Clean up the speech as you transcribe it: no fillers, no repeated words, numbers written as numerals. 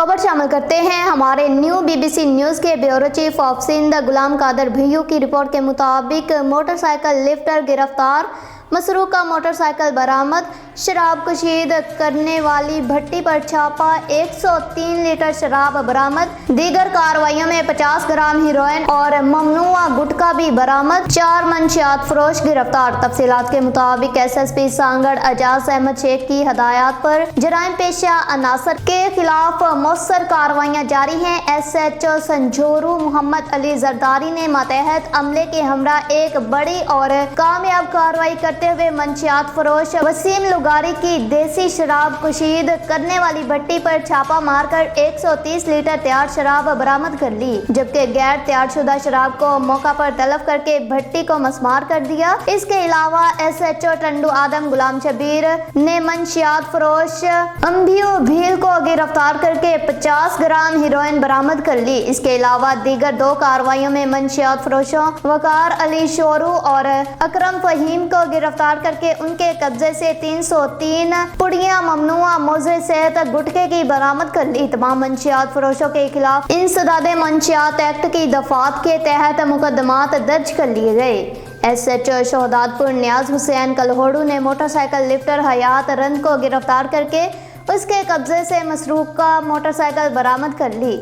खबर शामिल करते हैं हमारे न्यू BBC न्यूज़ के ब्यूरो चीफ ऑफ सिंध गुलाम कादर भैयू की रिपोर्ट के मुताबिक मोटरसाइकिल लिफ्टर गिरफ्तार, मसरूका मोटरसाइकिल बरामद, शराब कशीद करने वाली भट्टी पर छापा, 103 लीटर शराब बरामद, दीगर कार्रवाइयों में 50 ग्राम हीरोइन और ममनुआ गुटखा भी बरामद, 4 मंशियात फरोश गिरफ्तार। तफसीलात के मुताबिक SSP सांगड़ एजाज अहमद शेख की हदायत पर जराइम पेशा अनासर के खिलाफ मौसर कार्रवाइयाँ जारी हैं। SHO संजोरू मोहम्मद अली जरदारी ने मातहत अमले के हमरा एक बड़ी और कामयाब कार्रवाई करते हुए मंशियात फरोश वसीम लुगारी की देसी शराब कशीद करने वाली भट्टी पर छापा मारकर 130 लीटर तैयार शराब बरामद कर ली, जबकि गैर तैयार शुदा शराब को मौका पर तलब करके भट्टी को मस्मार कर दिया। इसके अलावा SHO टंडू आदम गुलाम शबीर ने मंशियात फरोश अंबियो भील को गिरफ्तार करके 50 ग्राम हीरोइन बरामद कर ली। इसके अलावा दीगर 2 कार्रवाइयों में मंशियात फरोशों वकार अली शोरू और अकरम फहीम को गिरफ्तार करके उनके कब्जे से 303 पुड़ियां ममनुआ मोज़े सेहत गुटखे की बरामद कर ली। तमाम मंशियात फरोशों के खिलाफ इंसदाद मंशियात एक्ट की दफात के तहत मुकदमात दर्ज कर लिए गए। SHO शहदादपुर नियाज हुसैन कलहोड़ू ने मोटरसाइकिल लिफ्टर हयात रंद को गिरफ्तार करके उसके कब्जे से मसरूका मोटरसाइकिल बरामद कर ली।